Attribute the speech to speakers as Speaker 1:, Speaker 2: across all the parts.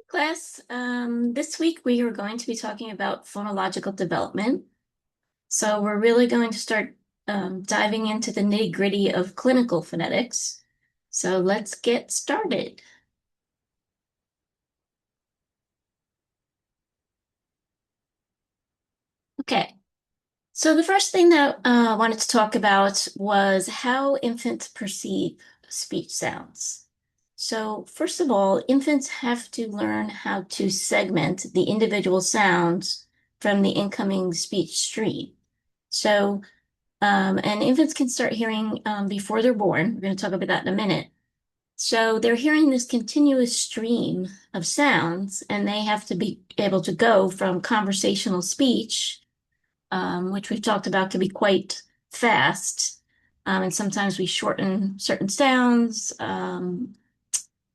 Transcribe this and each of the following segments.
Speaker 1: Class, this week we are going to be talking about phonological development. So we're really going to start diving into the nitty-gritty of clinical phonetics. So let's get started. Okay, so the first thing that I wanted to talk about was how infants perceive speech sounds. So first of all, infants have to learn how to segment the individual sounds from the incoming speech stream. So, and infants can start hearing before they're born. We're going to talk about that in a minute. So they're hearing this continuous stream of sounds, and they have to be able to go from conversational speech, which we've talked about can be quite fast. And sometimes we shorten certain sounds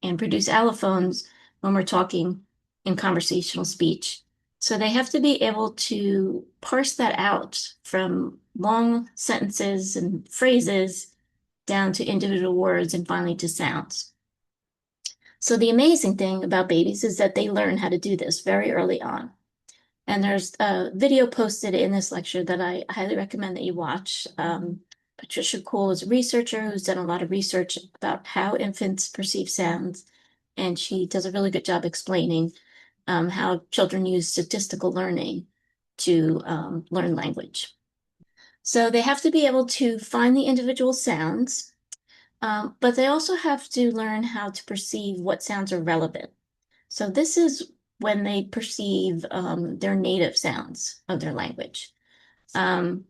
Speaker 1: and produce allophones when we're talking in conversational speech. So they have to be able to parse that out from long sentences and phrases down to individual words and finally to sounds. So the amazing thing about babies is that they learn how to do this very early on. And there's a video posted in this lecture that I highly recommend that you watch. Patricia Kuhl is a researcher who's done a lot of research about how infants perceive sounds, and she does a really good job explaining how children use statistical learning to learn language. So they have to be able to find the individual sounds, but they also have to learn how to perceive what sounds are relevant. So this is when they perceive their native sounds of their language. Um,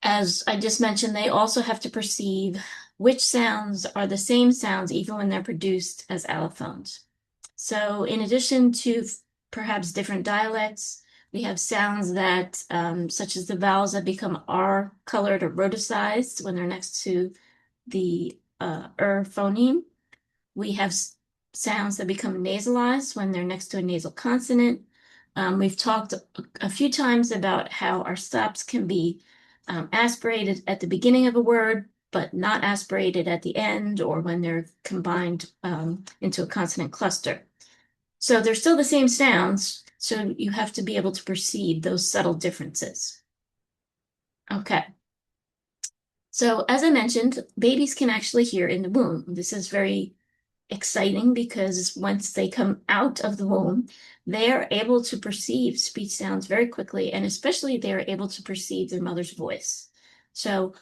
Speaker 1: as I just mentioned, they also have to perceive which sounds are the same sounds even when they're produced as allophones. So in addition to perhaps different dialects, we have sounds that, such as the vowels that become R colored or rhoticized when they're next to the phoneme. We have sounds that become nasalized when they're next to a nasal consonant. We've talked a few times about how our stops can be aspirated at the beginning of a word, but not aspirated at the end or when they're combined into a consonant cluster. So they're still the same sounds, so you have to be able to perceive those subtle differences. Okay. So as I mentioned, babies can actually hear in the womb. This is very exciting because once they come out of the womb, they are able to perceive speech sounds very quickly, and especially they're able to perceive their mother's voice. So,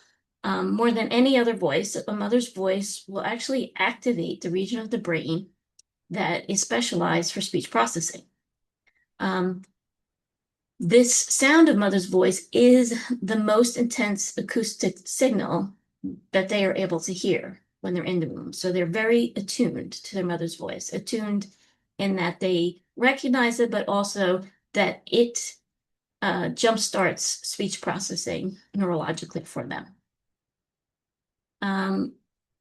Speaker 1: more than any other voice, a mother's voice will actually activate the region of the brain that is specialized for speech processing. Um, this sound of mother's voice is the most intense acoustic signal that they are able to hear when they're in the womb. So they're very attuned to their mother's voice, attuned in that they recognize it, but also that it jumpstarts speech processing neurologically for them. Um,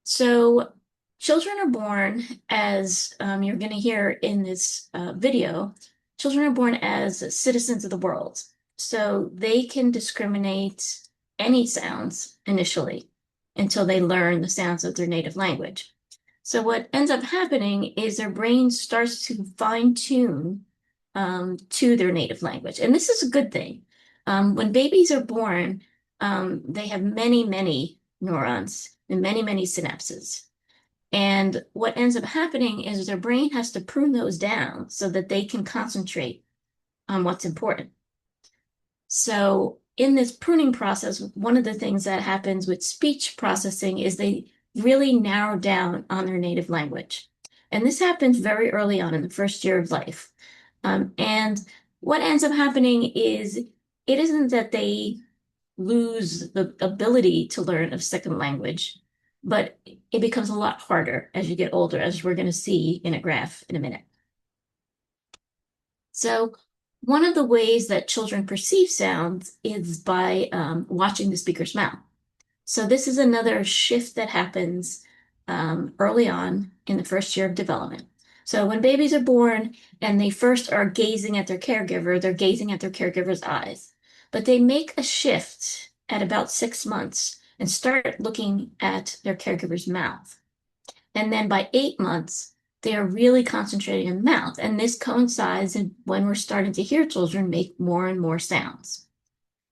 Speaker 1: so children are born as you're going to hear in this video, children are born as citizens of the world. So they can discriminate any sounds initially until they learn the sounds of their native language. So what ends up happening is their brain starts to fine tune to their native language. And this is a good thing. When babies are born, they have many, many neurons and many, many synapses. And what ends up happening is their brain has to prune those down so that they can concentrate on what's important. So in this pruning process, one of the things that happens with speech processing is they really narrow down on their native language. And this happens very early on in the first year of life. And what ends up happening is it isn't that they lose the ability to learn a second language, but it becomes a lot harder as you get older, as we're going to see in a graph in a minute. So one of the ways that children perceive sounds is by watching the speaker's mouth. So this is another shift that happens early on in the first year of development. So when babies are born and they first are gazing at their caregiver, they're gazing at their caregiver's eyes. But they make a shift at about 6 months and start looking at their caregiver's mouth. And then by 8 months, they are really concentrating in the mouth. And this coincides when we're starting to hear children make more and more sounds.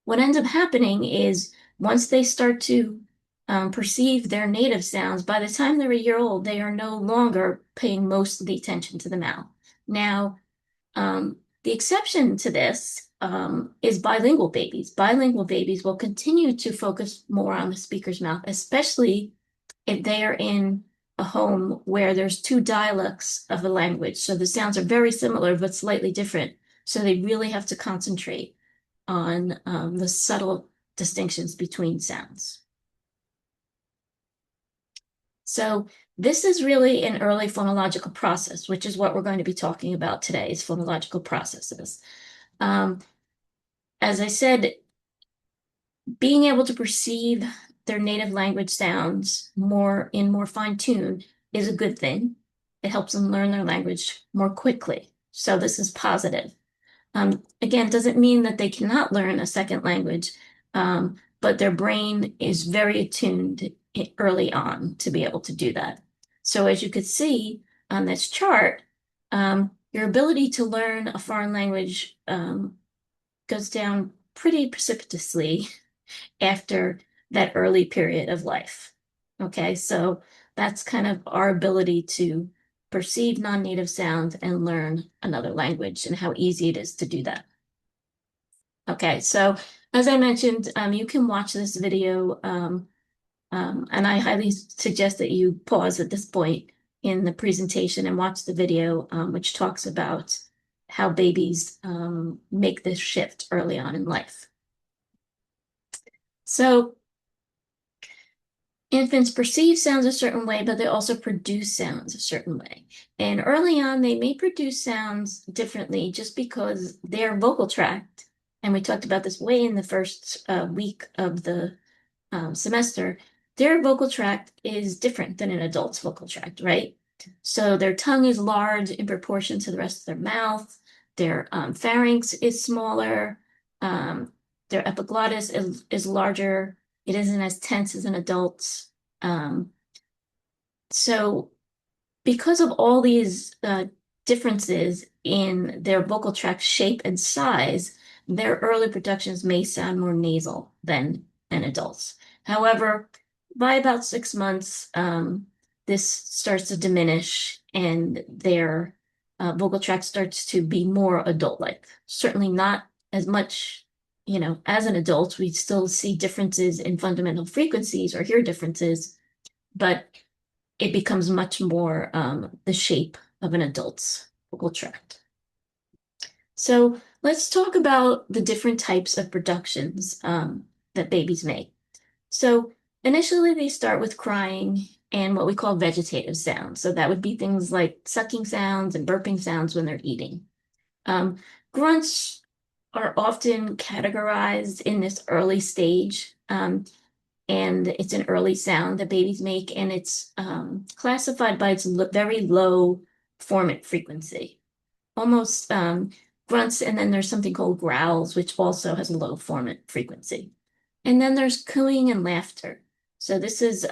Speaker 1: What ends up happening is once they start to perceive their native sounds, by the time they're a year old, they are no longer paying most of the attention to the mouth. Now, the exception to this is bilingual babies. Bilingual babies will continue to focus more on the speaker's mouth, especially if they are in a home where there's two dialects of a language. So the sounds are very similar, but slightly different. So they really have to concentrate on the subtle distinctions between sounds. So this is really an early phonological process, which is what we're going to be talking about today, is phonological processes. Um, as I said, being able to perceive their native language sounds more fine tune is a good thing. It helps them learn their language more quickly. So this is positive. Again, doesn't mean that they cannot learn a second language, but their brain is very attuned early on to be able to do that. So as you could see on this chart, your ability to learn a foreign language goes down pretty precipitously after that early period of life. Okay, so that's kind of our ability to perceive non-native sounds and learn another language and how easy it is to do that. Okay, so as I mentioned, you can watch this video, and I highly suggest that you pause at this point in the presentation and watch the video, which talks about how babies make this shift early on in life. So infants perceive sounds a certain way, but they also produce sounds a certain way. And early on, they may produce sounds differently just because their vocal tract, and we talked about this way in the first week of the semester, their vocal tract is different than an adult's vocal tract, right? So their tongue is large in proportion to the rest of their mouth. Their pharynx is smaller. Their epiglottis is larger. It isn't as tense as an adult's. So because of all these differences in their vocal tract shape and size, their early productions may sound more nasal than an adult's. However, by about 6 months, this starts to diminish and their vocal tract starts to be more adult-like. Certainly not as much, as an adult. We still see differences in fundamental frequencies or hear differences, but it becomes much more the shape of an adult's vocal tract. So let's talk about the different types of productions that babies make. So initially they start with crying and what we call vegetative sounds. So that would be things like sucking sounds and burping sounds when they're eating. Grunts are often categorized in this early stage. And it's an early sound that babies make, and it's classified by its very low formant frequency. Almost grunts, and then there's something called growls, which also has a low formant frequency. And then there's cooing and laughter. So this is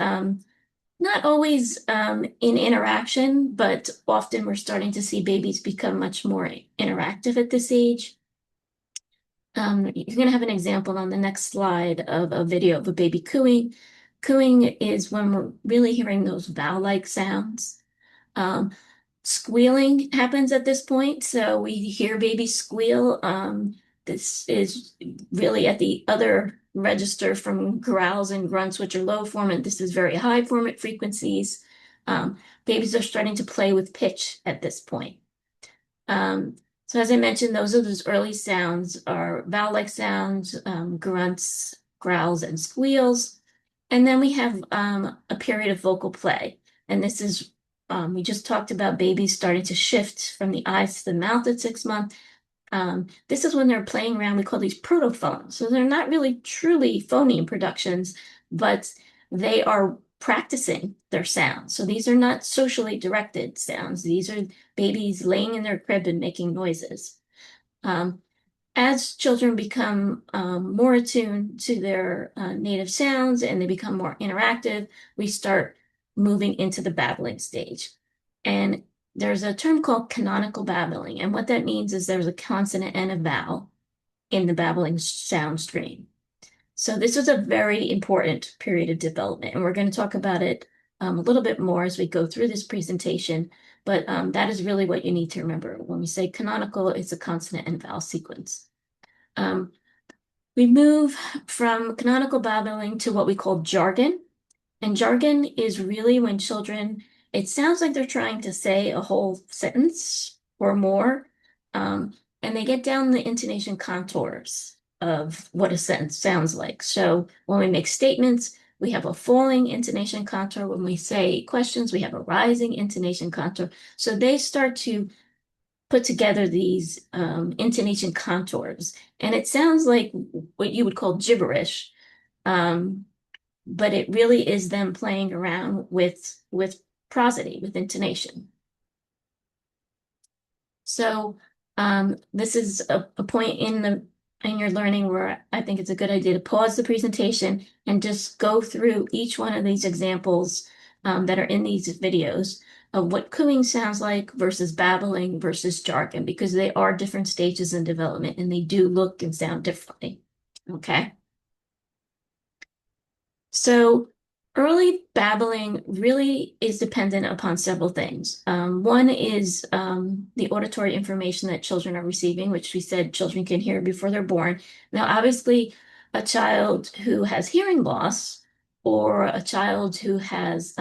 Speaker 1: not always in interaction, but often we're starting to see babies become much more interactive at this age. You're going to have an example on the next slide of a video of a baby cooing. Cooing is when we're really hearing those vowel-like sounds. Squealing happens at this point, so we hear babies squeal. This is really at the other register from growls and grunts, which are low formant. This is very high formant frequencies. Babies are starting to play with pitch at this point. So as I mentioned, those early sounds are vowel-like sounds, grunts, growls, and squeals. And then we have a period of vocal play. And this is, we just talked about babies starting to shift from the eyes to the mouth at 6 months. This is when they're playing around. We call these protophones. So they're not really truly phoneme productions, but they are practicing their sounds. So these are not socially directed sounds. These are babies laying in their crib and making noises. As children become more attuned to their native sounds and they become more interactive, we start moving into the babbling stage. And there's a term called canonical babbling, and what that means is there's a consonant and a vowel in the babbling sound stream. So this is a very important period of development, and we're going to talk about it a little bit more as we go through this presentation. But that is really what you need to remember. When we say canonical, it's a consonant and vowel sequence. Um, we move from canonical babbling to what we call jargon. And jargon is really when children, it sounds like they're trying to say a whole sentence or more, and they get down the intonation contours of what a sentence sounds like. So when we make statements, we have a falling intonation contour. When we say questions, we have a rising intonation contour. So they start to put together these intonation contours, and it sounds like what you would call gibberish. Um, but it really is them playing around with prosody, with intonation. So this is a point in your learning where I think it's a good idea to pause the presentation and just go through each one of these examples that are in these videos of what cooing sounds like versus babbling versus jargon, because they are different stages in development and they do look and sound differently. Okay. So early babbling really is dependent upon several things. One is the auditory information that children are receiving, which we said children can hear before they're born. Now, obviously, a child who has hearing loss or a child who has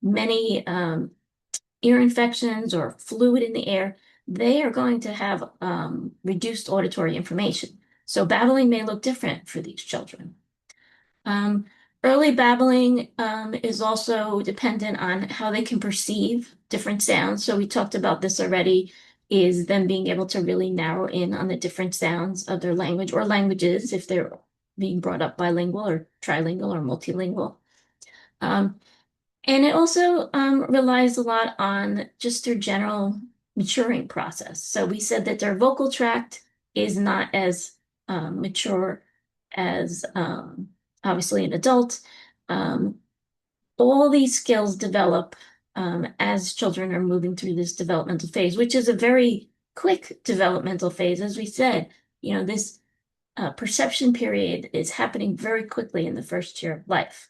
Speaker 1: many ear infections or fluid in the air, they are going to have reduced auditory information. So babbling may look different for these children. Um, Early babbling is also dependent on how they can perceive different sounds. So we talked about this already, is them being able to really narrow in on the different sounds of their language or languages if they're being brought up bilingual or trilingual or multilingual. Um, and it also relies a lot on just their general maturing process. So we said that their vocal tract is not as mature as obviously an adult. Um, all these skills develop as children are moving through this developmental phase, which is a very quick developmental phase. As we said, this perception period is happening very quickly in the first year of life.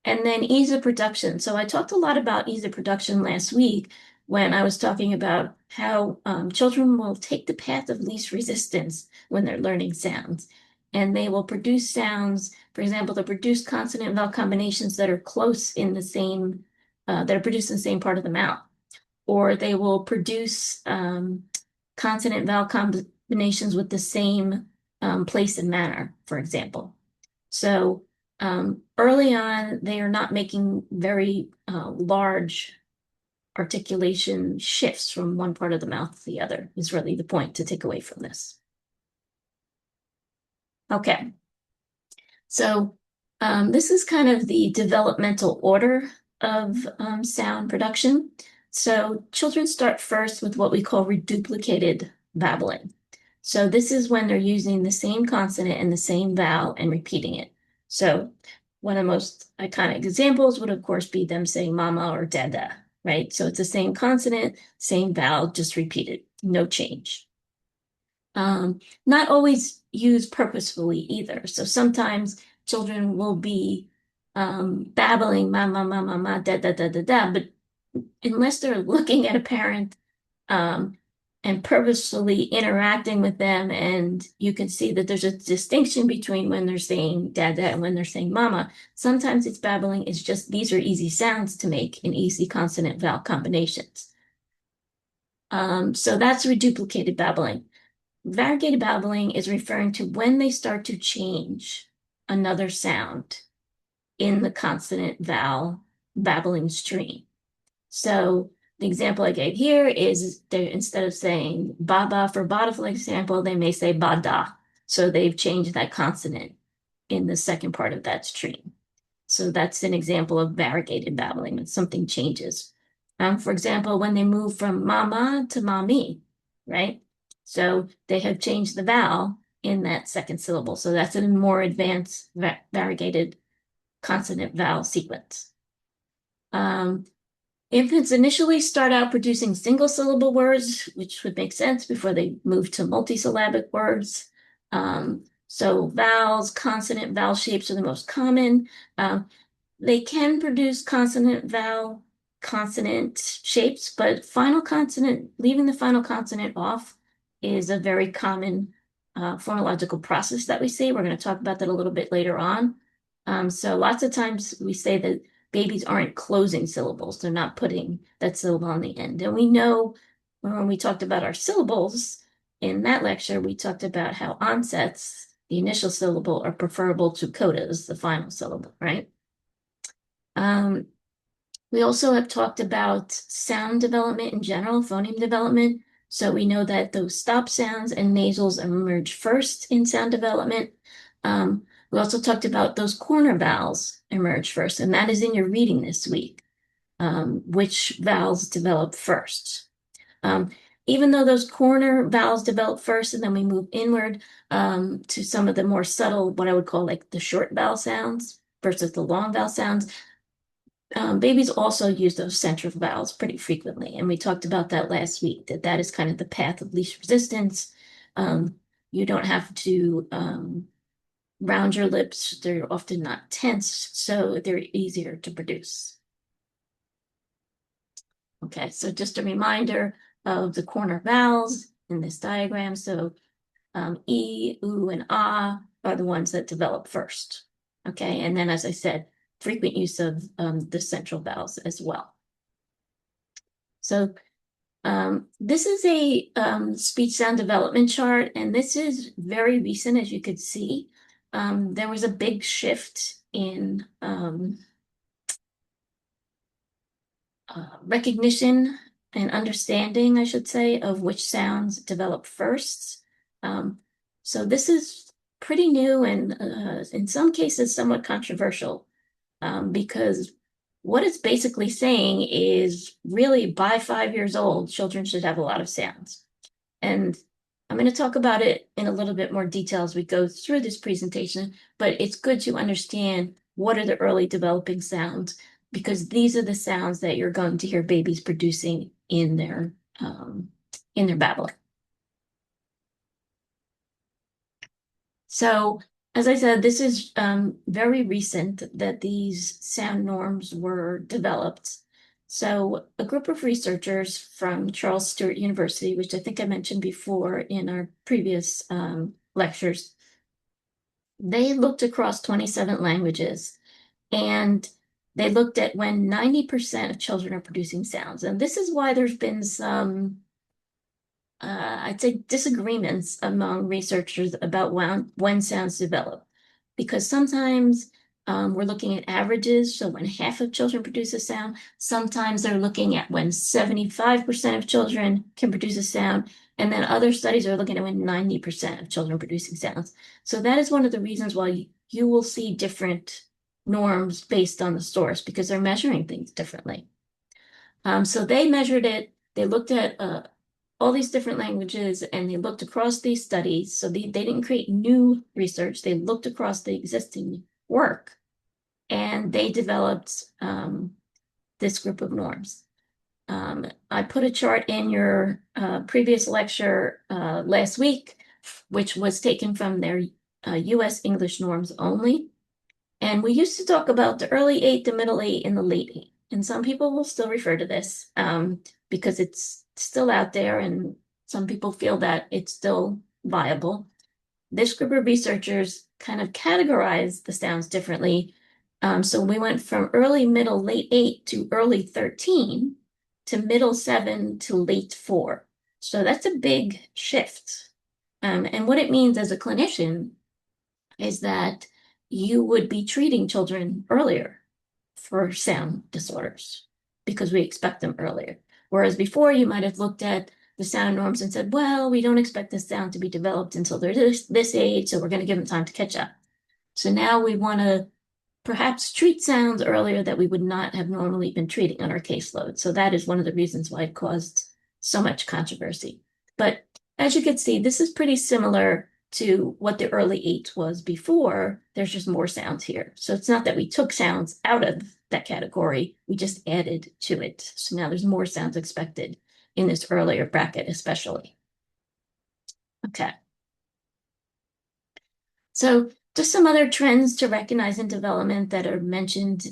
Speaker 1: And then ease of production. So I talked a lot about ease of production last week when I was talking about how children will take the path of least resistance when they're learning sounds. And they will produce sounds, for example, they'll produce consonant and vowel combinations that are close in the same, that are produced in the same part of the mouth. Or they will produce consonant vowel combinations with the same place and manner, for example. So early on, they are not making very large articulation shifts from one part of the mouth to the other, is really the point to take away from this. Okay, so this is kind of the developmental order of sound production. So children start first with what we call reduplicated babbling. So this is when they're using the same consonant and the same vowel and repeating it. So one of the most iconic examples would, of course, be them saying mama or dada, right? So it's the same consonant, same vowel, just repeated, no change. Not always used purposefully either. So sometimes children will be babbling mama, mama, ma, da, da, da, da, da, but unless they're looking at a parent um, and purposefully interacting with them, and you can see that there's a distinction between when they're saying dada and when they're saying mama. Sometimes it's babbling, it's just these are easy sounds to make in easy consonant vowel combinations. So that's reduplicated babbling. Variegated babbling is referring to when they start to change another sound in the consonant vowel babbling stream. So the example I gave here is they instead of saying baba for bada, for example, they may say bada. So they've changed that consonant in the second part of that stream. So that's an example of variegated babbling when something changes. For example, when they move from mama to mommy, right? So they have changed the vowel in that second syllable. So that's a more advanced variegated consonant vowel sequence. Infants initially start out producing single syllable words, which would make sense before they move to multisyllabic words. So vowels, consonant, vowel shapes are the most common. Um, they can produce consonant, vowel, consonant shapes, but final consonant, leaving the final consonant off is a very common phonological process that we see. We're going to talk about that a little bit later on. So lots of times we say that babies aren't closing syllables. They're not putting that syllable on the end. And we know when we talked about our syllables in that lecture, we talked about how onsets, the initial syllable, are preferable to codas, the final syllable, right? Um, we also have talked about sound development in general, phoneme development. So we know that those stop sounds and nasals emerge first in sound development. We also talked about those corner vowels emerge first, and that is in your reading this week, which vowels develop first. Um, Even though those corner vowels develop first and then we move inward to some of the more subtle, what I would call like the short vowel sounds versus the long vowel sounds, babies also use those central vowels pretty frequently. And we talked about that last week, that that is kind of the path of least resistance. Um, you don't have to round your lips. They're often not tense, so they're easier to produce. Okay, so just a reminder of the corner vowels in this diagram. So E, U, and Ah are the ones that develop first. Okay, and then as I said, frequent use of the central vowels as well. So this is a speech sound development chart, and this is very recent, as you could see. There was a big shift in recognition and understanding, I should say, of which sounds develop first. So this is pretty new and in some cases somewhat controversial because what it's basically saying is really by 5 years old, children should have a lot of sounds. And I'm going to talk about it in a little bit more detail as we go through this presentation, but it's good to understand what are the early developing sounds because these are the sounds that you're going to hear babies producing in their babbling. So, as I said, this is very recent that these sound norms were developed. So, a group of researchers from Charles Sturt University, which I think I mentioned before in our previous lectures, they looked across 27 languages and they looked at when 90% of children are producing sounds. And this is why there's been some I'd say disagreements among researchers about when sounds develop. Because sometimes we're looking at averages, so when half of children produce a sound, sometimes they're looking at when 75% of children can produce a sound, and then other studies are looking at when 90% of children producing sounds. So that is one of the reasons why you will see different norms based on the source because they're measuring things differently. So they measured it, they looked at all these different languages and they looked across these studies. So they didn't create new research, they looked across the existing work and they developed this group of norms. I put a chart in your previous lecture last week, which was taken from their US English norms only. And we used to talk about the early eight, the middle eight, and the late eight. And some people will still refer to this because it's still out there and some people feel that it's still viable. This group of researchers kind of categorized the sounds differently. So we went from early, middle, late eight to early 13 to middle seven to late four. So that's a big shift. And what it means as a clinician is that you would be treating children earlier for sound disorders because we expect them earlier. Whereas before you might have looked at the sound norms and said, well, we don't expect this sound to be developed until they're this age, so we're going to give them time to catch up. So now we want to perhaps treat sounds earlier that we would not have normally been treating on our caseload. So that is one of the reasons why it caused so much controversy. But as you can see, this is pretty similar to what the early eight was before. There's just more sounds here. So it's not that we took sounds out of that category. We just added to it. So now there's more sounds expected in this earlier bracket, especially. Okay. So just some other trends to recognize in development that are mentioned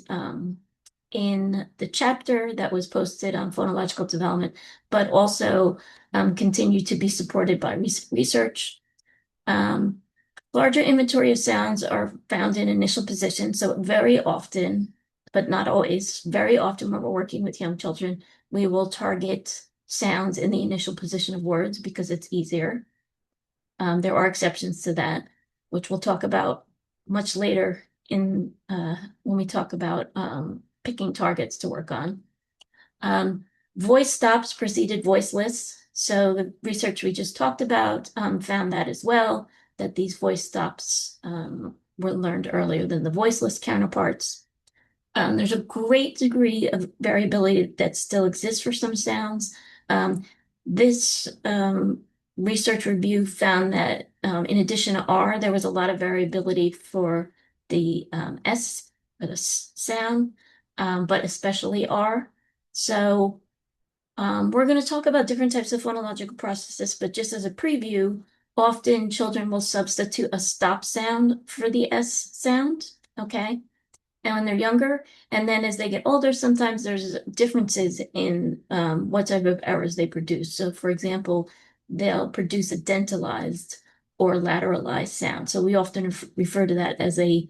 Speaker 1: in the chapter that was posted on phonological development, but also continue to be supported by research. Um, Larger inventory of sounds are found in initial position, so very often, but not always, very often when we're working with young children, we will target sounds in the initial position of words because it's easier. There are exceptions to that, which we'll talk about much later in when we talk about picking targets to work on. Um, Voice stops preceded voiceless. So the research we just talked about found that as well, that these voice stops were learned earlier than the voiceless counterparts. There's a great degree of variability that still exists for some sounds. This research review found that in addition to R, there was a lot of variability for the S, or the sound, but especially R. So we're going to talk about different types of phonological processes, but just as a preview, often children will substitute a stop sound for the S sound, okay? And when they're younger, and then as they get older, sometimes there's differences in what type of errors they produce. So for example, they'll produce a dentalized or lateralized sound. So we often refer to that as a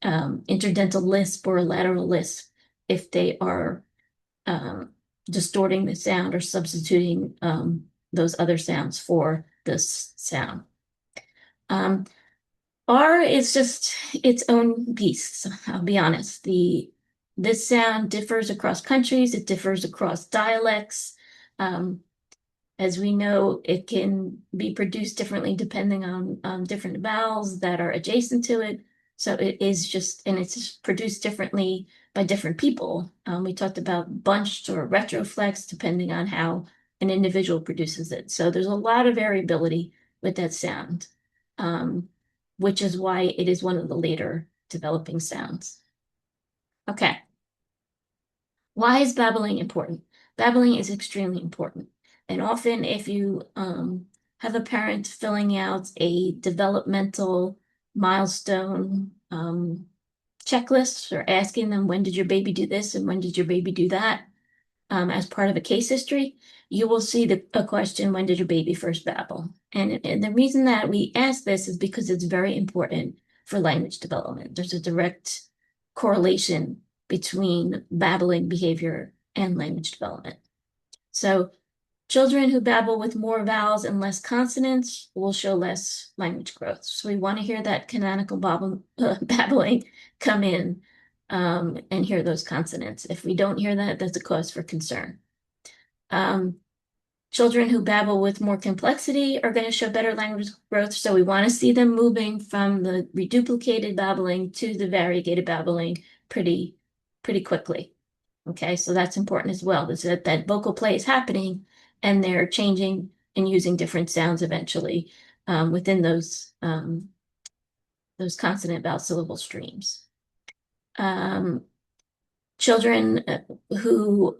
Speaker 1: interdental lisp or a lateral lisp if they are distorting the sound or substituting those other sounds for this sound. R is just its own beast, I'll be honest. This sound differs across countries, it differs across dialects. As we know, it can be produced differently depending on different vowels that are adjacent to it. So it is just, and it's just produced differently by different people. We talked about bunched or retroflex depending on how an individual produces it. So there's a lot of variability with that sound, which is why it is one of the later developing sounds. Okay. Why is babbling important? Babbling is extremely important. And often if you have a parent filling out a developmental milestone checklist or asking them, when did your baby do this and when did your baby do that, as part of a case history, you will see a question, when did your baby first babble? And the reason that we ask this is because it's very important for language development. There's a direct correlation between babbling behavior and language development. So children who babble with more vowels and less consonants will show less language growth. So we want to hear that canonical babbling come in and hear those consonants. If we don't hear that, that's a cause for concern. Children who babble with more complexity are going to show better language growth. So we want to see them moving from the reduplicated babbling to the variegated babbling pretty quickly. Okay, so that's important as well. Is that vocal play is happening and they're changing and using different sounds eventually within those consonant vowel syllable streams. Children who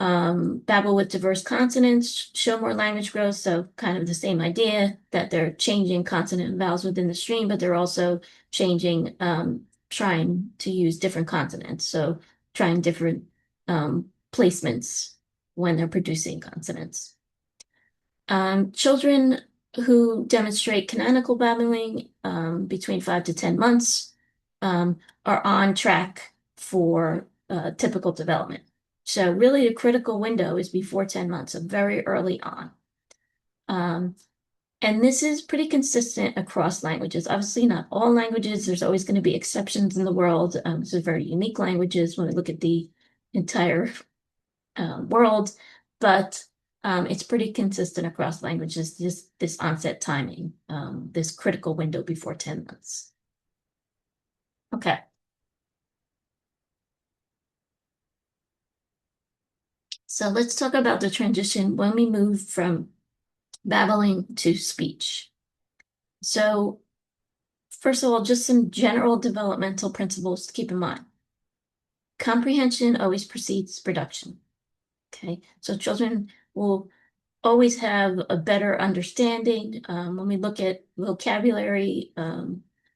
Speaker 1: babble with diverse consonants show more language growth. So kind of the same idea that they're changing consonant and vowels within the stream, but they're also changing, trying to use different consonants. So trying different placements when they're producing consonants. Children who demonstrate canonical babbling between 5 to 10 months are on track for typical development. So really the critical window is before 10 months, so very early on. And this is pretty consistent across languages. Obviously, not all languages. There's always going to be exceptions in the world. So very unique languages when we look at the entire world, but it's pretty consistent across languages, this onset timing, this critical window before 10 months. Okay. So let's talk about the transition when we move from babbling to speech. So first of all, just some general developmental principles to keep in mind. comprehension always precedes production. Okay, so children will always have a better understanding. When we look at vocabulary,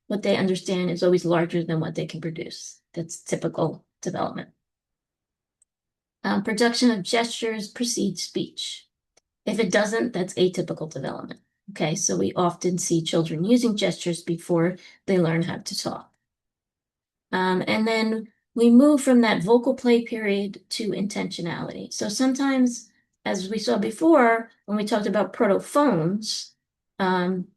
Speaker 1: what they understand is always larger than what they can produce. That's typical development. Production of gestures precedes speech. If it doesn't, that's atypical development. Okay, so we often see children using gestures before they learn how to talk. And then we move from that vocal play period to intentionality. So sometimes, as we saw before, when we talked about protophones, um,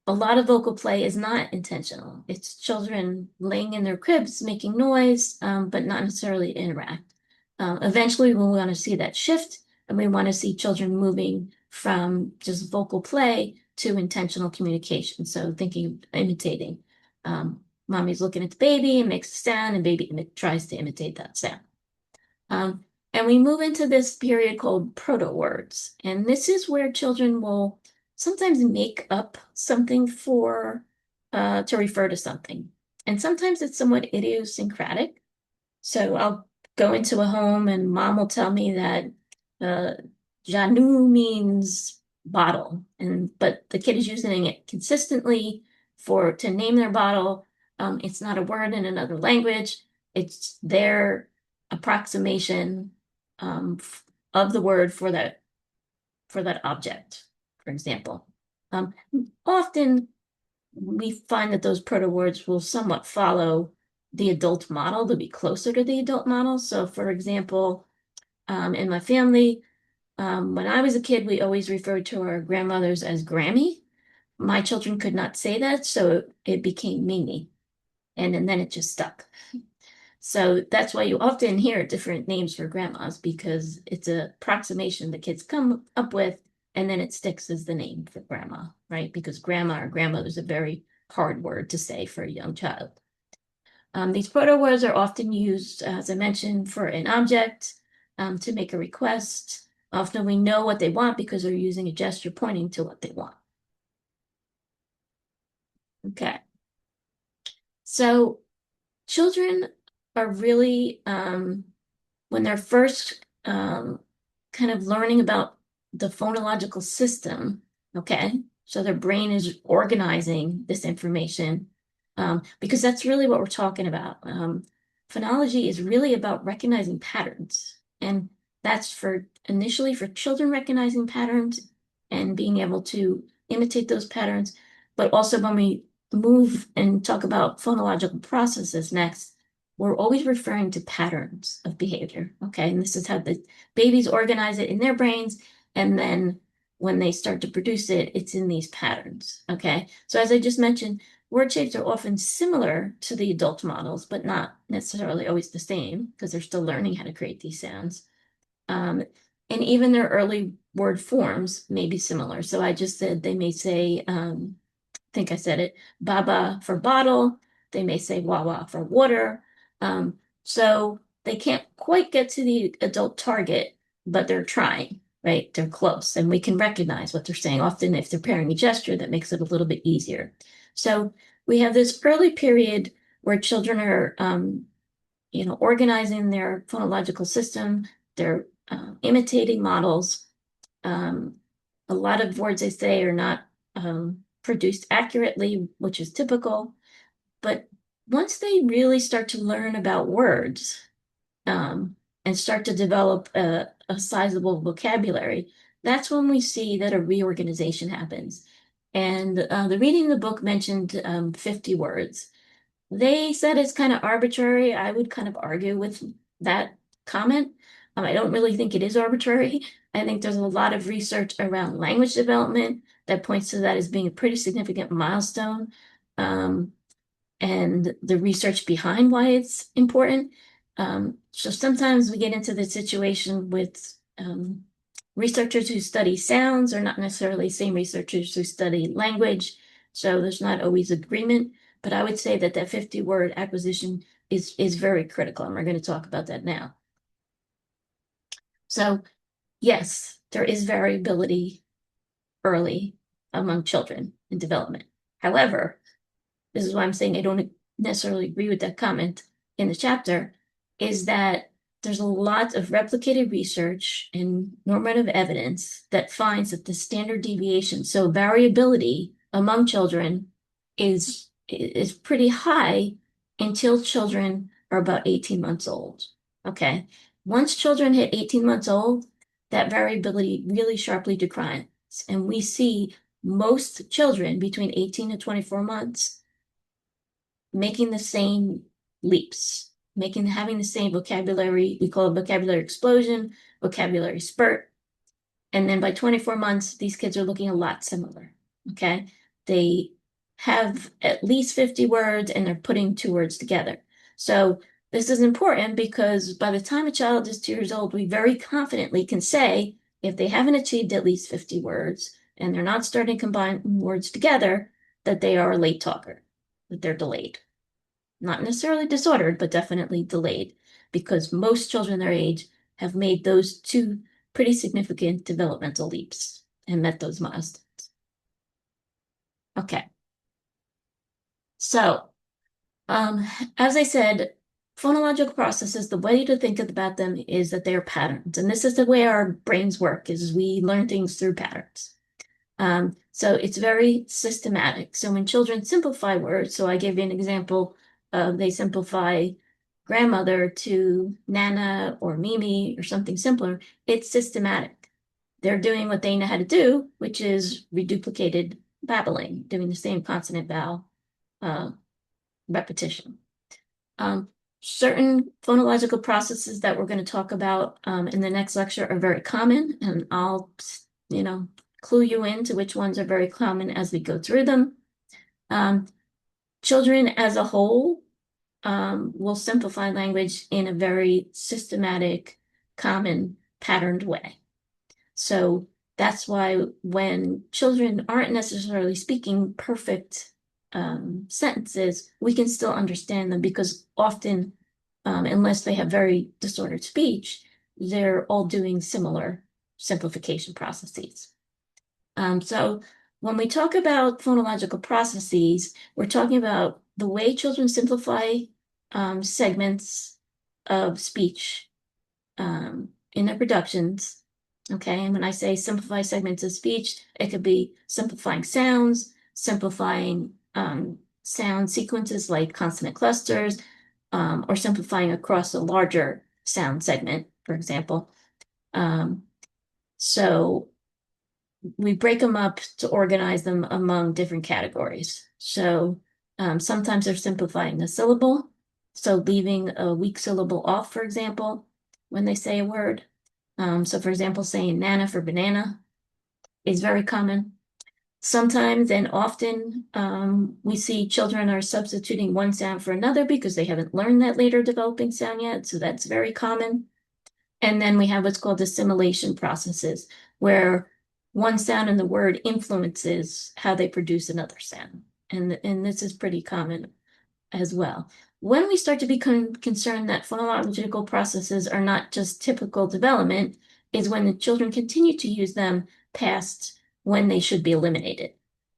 Speaker 1: a lot of vocal play is not intentional. It's children laying in their cribs, making noise, but not necessarily interact. Eventually, we want to see that shift, and we want to see children moving from just vocal play to intentional communication. So thinking, imitating. Mommy's looking at the baby and makes a sound, and baby tries to imitate that sound. And we move into this period called proto words. And this is where children will sometimes make up something to refer to something. And sometimes it's somewhat idiosyncratic. So I'll go into a home and mom will tell me that uh, Janu means bottle, but the kid is using it consistently to name their bottle. It's not a word in another language. It's their approximation of the word for that object, for example. Often we find that those proto words will somewhat follow the adult model. They'll be closer to the adult model. So, for example, in my family, when I was a kid, we always referred to our grandmothers as Grammy. My children could not say that, so it became Mimi, and then it just stuck. So that's why you often hear different names for grandmas, because it's a approximation the kids come up with, and then it sticks as the name for grandma, right? Because grandma or grandmother is a very hard word to say for a young child. These proto words are often used, as I mentioned, for an object, to make a request. Often we know what they want because they're using a gesture pointing to what they want. Okay. So children are really, when they're first kind of learning about the phonological system, okay? So their brain is organizing this information, because that's really what we're talking about. Phonology is really about recognizing patterns. And that's initially for children recognizing patterns and being able to imitate those patterns. But also when we move and talk about phonological processes next, we're always referring to patterns of behavior. Okay. And this is how the babies organize it in their brains. And then when they start to produce it, it's in these patterns. Okay. So as I just mentioned, word shapes are often similar to the adult models, but not necessarily always the same because they're still learning how to create these sounds. And even their early word forms may be similar. So I just said they may say, I think I said it, baba for bottle. They may say wawa for water. So they can't quite get to the adult target, but they're trying, right? They're close, and we can recognize what they're saying. Often, if they're pairing a gesture, that makes it a little bit easier. So we have this early period where children are, organizing their phonological system. They're imitating models. A lot of words they say are not produced accurately, which is typical. But once they really start to learn about words, and start to develop a sizable vocabulary, that's when we see that a reorganization happens. And the reading of the book mentioned 50 words. They said it's kind of arbitrary. I would kind of argue with that comment. I don't really think it is arbitrary. I think there's a lot of research around language development that points to that as being a pretty significant milestone. And the research behind why it's important. So sometimes we get into the situation with researchers who study sounds are not necessarily the same researchers who study language. So there's not always agreement. But I would say that 50 word acquisition is very critical, and we're going to talk about that now. So yes, there is variability early among children in development. However, this is why I'm saying I don't necessarily agree with that comment in the chapter. is that there's a lot of replicated research and normative evidence that finds that the standard deviation, so variability among children, is pretty high until children are about 18 months old. Okay. Once children hit 18 months old, that variability really sharply declines. And we see most children between 18 and 24 months making the same leaps, having the same vocabulary. We call it vocabulary explosion, vocabulary spurt. And then by 24 months, these kids are looking a lot similar. Okay. They have at least 50 words and they're putting two words together. So this is important because by the time a child is 2 years old, we very confidently can say if they haven't achieved at least 50 words and they're not starting to combine words together, that they are a late talker, that they're delayed. Not necessarily disordered, but definitely delayed because most children their age have made those two pretty significant developmental leaps and met those milestones. Okay. So, um, as I said, phonological processes, the way to think about them is that they are patterns. And this is the way our brains work, is we learn things through patterns. So it's very systematic. So when children simplify words, so I gave you an example of they simplify grandmother to Nana or Mimi or something simpler, it's systematic. They're doing what they know how to do, which is reduplicated babbling, doing the same consonant vowel repetition. Um, certain phonological processes that we're going to talk about in the next lecture are very common, and I'll, clue you into which ones are very common as we go through them. Children as a whole will simplify language in a very systematic, common, patterned way. So that's why when children aren't necessarily speaking perfect sentences, we can still understand them because often, unless they have very disordered speech, they're all doing similar simplification processes. So when we talk about phonological processes, we're talking about the way children simplify segments of speech in their productions. Okay, and when I say simplify segments of speech, it could be simplifying sounds, simplifying sound sequences like consonant clusters, or simplifying across a larger sound segment, for example. So we break them up to organize them among different categories. So sometimes they're simplifying a syllable, so leaving a weak syllable off, for example, when they say a word. So for example, saying nana for banana is very common. Sometimes and often we see children are substituting one sound for another because they haven't learned that later developing sound yet. So that's very common. And then we have what's called assimilation processes, where one sound in the word influences how they produce another sound. And this is pretty common as well. When we start to become concerned that phonological processes are not just typical development, is when the children continue to use them past when they should be eliminated,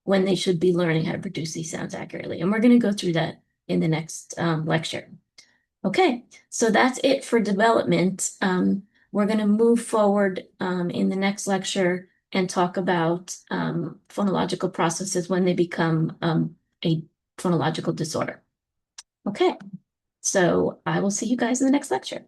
Speaker 1: when they should be learning how to produce these sounds accurately. And we're going to go through that in the next lecture. Okay, so that's it for development. We're going to move forward in the next lecture and talk about phonological processes when they become a phonological disorder. Okay, so I will see you guys in the next lecture.